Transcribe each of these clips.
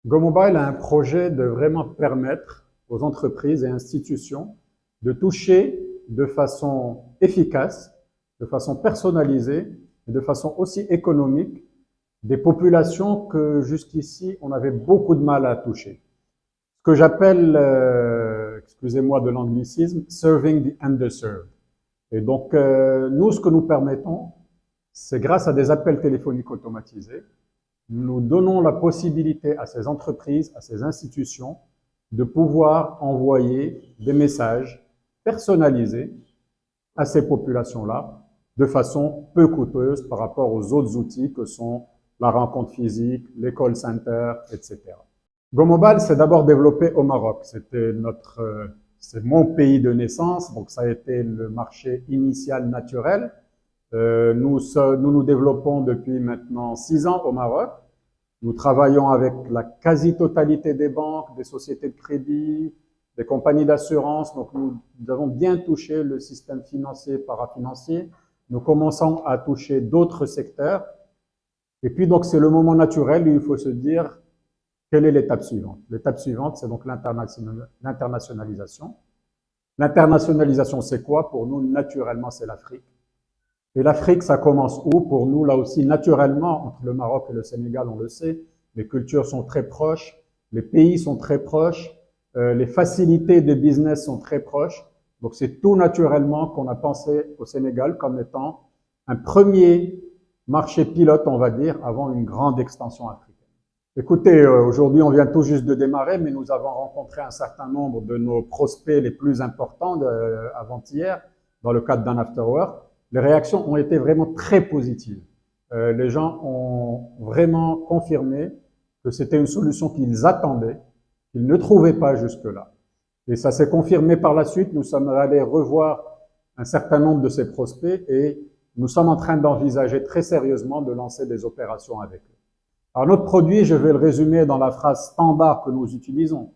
GoMobile a un projet de vraiment permettre aux entreprises et institutions de toucher de façon efficace, de façon personnalisée et de façon aussi économique des populations que jusqu'ici on avait beaucoup de mal à toucher. Ce que j'appelle, excusez-moi de l'anglicisme, serving the underserved. Et donc, nous, ce que nous permettons, c'est grâce à des appels téléphoniques automatisés, nous donnons la possibilité à ces entreprises, à ces institutions, de pouvoir envoyer des messages personnalisés à ces populations-là de façon peu coûteuse par rapport aux autres outils que sont la rencontre physique, les call centers, etc. GoMobile s'est d'abord développé au Maroc. C'est mon pays de naissance, donc ça a été le marché initial naturel. Nous développons depuis maintenant 6 ans au Maroc. Nous travaillons avec la quasi-totalité des banques, des sociétés de crédit, des compagnies d'assurance. Donc nous avons bien touché le système financier, parafinancier. Nous commençons à toucher d'autres secteurs. Et puis donc c'est le moment naturel où il faut se dire quelle est l'étape suivante. L'étape suivante, c'est donc l'internationalisation. L'internationalisation, c'est quoi? Pour nous, naturellement, c'est l'Afrique. Et l'Afrique, ça commence où? Pour nous, là aussi, naturellement, entre le Maroc et le Sénégal, on le sait, les cultures sont très proches, les pays sont très proches, les facilités de business sont très proches. Donc c'est tout naturellement qu'on a pensé au Sénégal comme étant un premier marché pilote, on va dire, avant une grande expansion africaine. Écoutez, aujourd'hui, on vient tout juste de démarrer, mais nous avons rencontré un certain nombre de nos prospects les plus importants avant-hier, dans le cadre d'un afterwork. Les réactions ont été vraiment très positives. Les gens ont vraiment confirmé que c'était une solution qu'ils attendaient, qu'ils ne trouvaient pas jusque-là. Et ça s'est confirmé par la suite. Nous sommes allés revoir un certain nombre de ces prospects et nous sommes en train d'envisager très sérieusement de lancer des opérations avec eux. Alors notre produit, je vais le résumer dans la phrase standard que nous utilisons.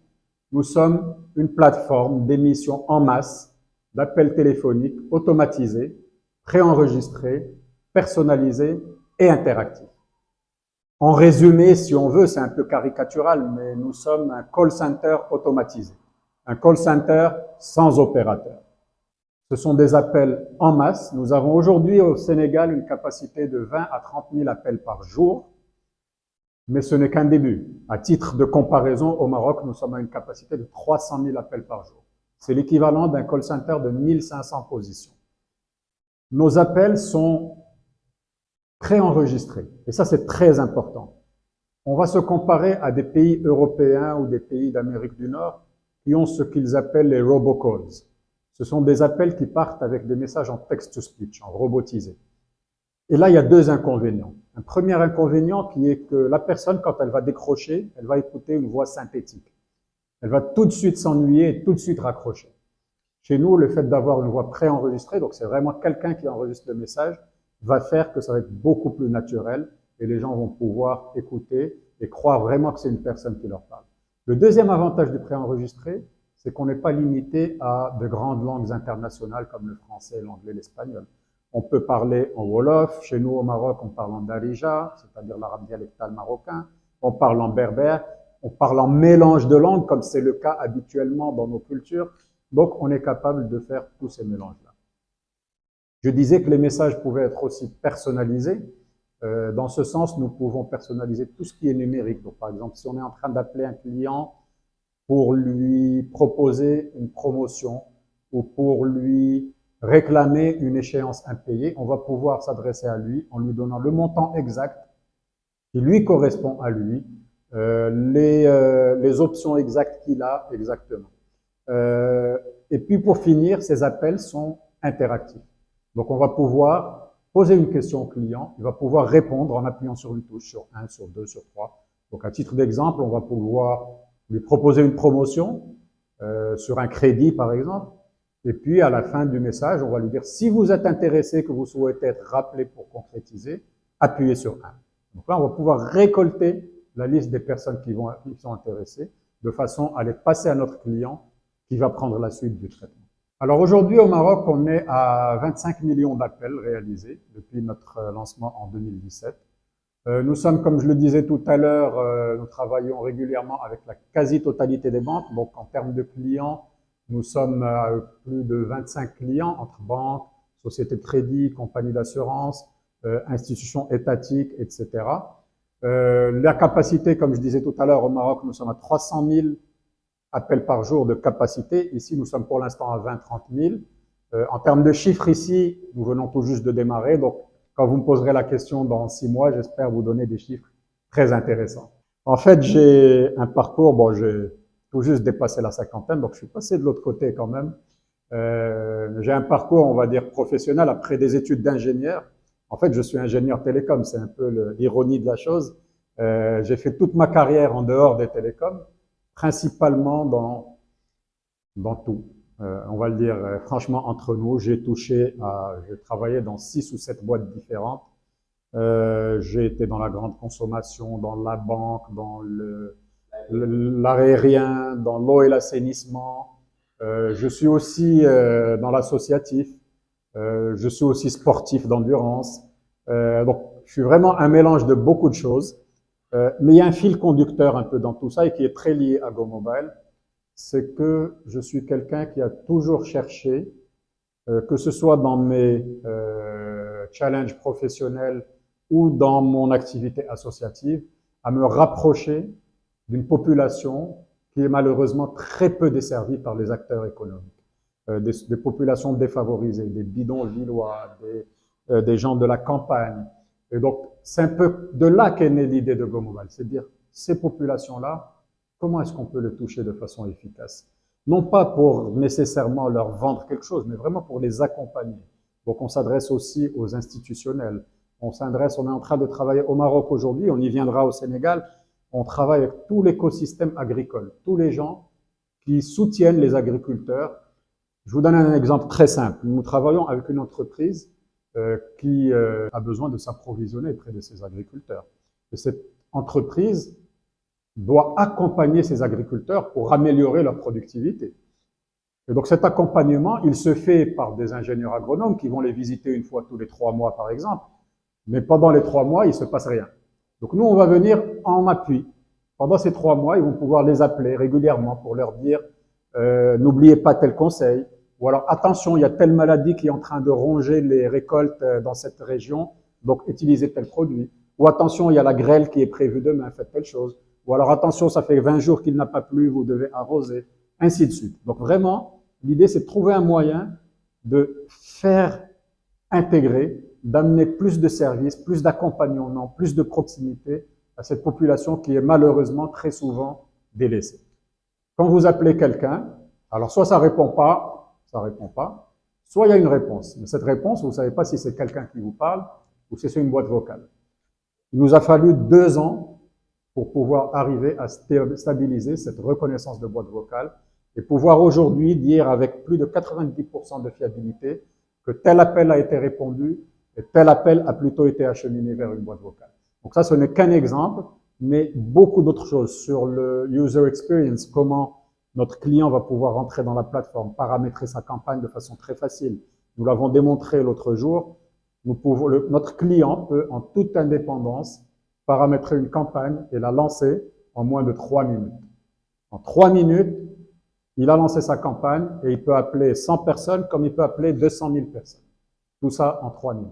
Nous sommes une plateforme d'émission en masse d'appels téléphoniques automatisés, préenregistrés, personnalisés et interactifs. En résumé, si on veut, c'est un peu caricatural, mais nous sommes un call center automatisé. Un call center sans opérateur. Ce sont des appels en masse. Nous avons aujourd'hui au Sénégal une capacité de 20 à 30 000 appels par jour. Mais ce n'est qu'un début. À titre de comparaison, au Maroc, nous sommes à une capacité de 300 000 appels par jour. C'est l'équivalent d'un call center de 1500 positions. Nos appels sont préenregistrés. Et ça, c'est très important. On va se comparer à des pays européens ou des pays d'Amérique du Nord qui ont ce qu'ils appellent les robocalls. Ce sont des appels qui partent avec des messages en text-to-speech, en robotisé. Et là, il y a deux inconvénients. Un premier inconvénient qui est que la personne, quand elle va décrocher, elle va écouter une voix synthétique. Elle va tout de suite s'ennuyer et tout de suite raccrocher. Chez nous, le fait d'avoir une voix préenregistrée, donc c'est vraiment quelqu'un qui enregistre le message, va faire que ça va être beaucoup plus naturel et les gens vont pouvoir écouter et croire vraiment que c'est une personne qui leur parle. Le deuxième avantage du préenregistré, c'est qu'on n'est pas limité à de grandes langues internationales comme le français, l'anglais, l'espagnol. On peut parler en Wolof. Chez nous, au Maroc, on parle en Darija, c'est-à-dire l'arabe dialectal marocain. On parle en berbère. On parle en mélange de langues, comme c'est le cas habituellement dans nos cultures. Donc, on est capable de faire tous ces mélanges-là. Je disais que les messages pouvaient être aussi personnalisés. Dans ce sens, nous pouvons personnaliser tout ce qui est numérique. Donc, par exemple, si on est en train d'appeler un client pour lui proposer une promotion ou pour lui réclamer une échéance impayée, on va pouvoir s'adresser à lui en lui donnant le montant exact qui lui correspond à lui, les options exactes qu'il a exactement. Et puis pour finir, ces appels sont interactifs. Donc on va pouvoir poser une question au client, il va pouvoir répondre en appuyant sur une touche, sur 1, sur 2, sur 3. Donc à titre d'exemple, on va pouvoir lui proposer une promotion sur un crédit par exemple. Et puis, à la fin du message, on va lui dire, si vous êtes intéressé, que vous souhaitez être rappelé pour concrétiser, appuyez sur 1. Donc là, on va pouvoir récolter la liste des personnes qui sont intéressées, de façon à les passer à notre client qui va prendre la suite du traitement. Alors aujourd'hui, au Maroc, on est à 25 millions d'appels réalisés depuis notre lancement en 2017. Nous sommes, comme je le disais tout à l'heure, nous travaillons régulièrement avec la quasi-totalité des banques. Donc, en termes de clients, nous sommes à plus de 25 clients entre banques, sociétés de crédit, compagnies d'assurance, institutions étatiques, etc. La capacité, comme je disais tout à l'heure, au Maroc, nous sommes à 300 000 appels par jour de capacité. Ici, nous sommes pour l'instant à 20-30 000. En termes de chiffres ici, nous venons tout juste de démarrer. Donc, quand vous me poserez la question dans 6 mois, j'espère vous donner des chiffres très intéressants. En fait, j'ai un parcours, bon, j'ai tout juste dépassé la cinquantaine, donc je suis passé de l'autre côté quand même. J'ai un parcours, on va dire, professionnel après des études d'ingénieur. En fait, je suis ingénieur télécom, c'est un peu l'ironie de la chose. J'ai fait toute ma carrière en dehors des télécoms, principalement dans tout. On va le dire franchement entre nous, j'ai travaillé dans 6 ou 7 boîtes différentes. J'ai été dans la grande consommation, dans la banque, dans l'aérien, dans l'eau et l'assainissement. Je suis aussi dans l'associatif. Je suis aussi sportif d'endurance. Donc, je suis vraiment un mélange de beaucoup de choses. Mais il y a un fil conducteur un peu dans tout ça et qui est très lié à GoMobile. C'est que je suis quelqu'un qui a toujours cherché, que ce soit dans mes challenges professionnels ou dans mon activité associative, à me rapprocher d'une population qui est malheureusement très peu desservie par les acteurs économiques. Des populations défavorisées, des bidonvillois, des gens de la campagne. Et donc, c'est un peu de là qu'est née l'idée de GoMobile, c'est de dire, ces populations-là, comment est-ce qu'on peut les toucher de façon efficace? Non pas pour nécessairement leur vendre quelque chose, mais vraiment pour les accompagner. Donc on s'adresse aussi aux institutionnels. On est en train de travailler au Maroc aujourd'hui, on y viendra au Sénégal. On travaille avec tout l'écosystème agricole, tous les gens qui soutiennent les agriculteurs. Je vous donne un exemple très simple. Nous travaillons avec une entreprise qui a besoin de s'approvisionner auprès de ses agriculteurs. Et cette entreprise doit accompagner ces agriculteurs pour améliorer leur productivité. Et donc cet accompagnement, il se fait par des ingénieurs agronomes qui vont les visiter une fois tous les 3 mois, par exemple. Mais pendant les 3 mois, il ne se passe rien. Donc nous, on va venir en appui. Pendant ces 3 mois, ils vont pouvoir les appeler régulièrement pour leur dire n'oubliez pas tel conseil, ou alors attention, il y a telle maladie qui est en train de ronger les récoltes dans cette région, donc utilisez tel produit. Ou attention, il y a la grêle qui est prévue demain, faites telle chose. Ou alors attention, ça fait 20 jours qu'il n'a pas plu, vous devez arroser, ainsi de suite. Donc vraiment, l'idée c'est de trouver un moyen de faire intégrer, d'amener plus de services, plus d'accompagnement, plus de proximité à cette population qui est malheureusement très souvent délaissée. Quand vous appelez quelqu'un, alors soit ça répond pas, soit il y a une réponse. Mais cette réponse, vous ne savez pas si c'est quelqu'un qui vous parle ou si c'est une boîte vocale. Il nous a fallu 2 ans pour pouvoir arriver à stabiliser cette reconnaissance de boîte vocale et pouvoir aujourd'hui dire avec plus de 90% de fiabilité que tel appel a été répondu et tel appel a plutôt été acheminé vers une boîte vocale. Donc ça, ce n'est qu'un exemple, mais beaucoup d'autres choses sur le user experience, comment notre client va pouvoir rentrer dans la plateforme, paramétrer sa campagne de façon très facile. Nous l'avons démontré l'autre jour. Notre client peut, en toute indépendance, paramétrer une campagne et la lancer en moins de 3 minutes. En 3 minutes, il a lancé sa campagne et il peut appeler 100 personnes comme il peut appeler 200 000 personnes. Tout ça en 3 minutes.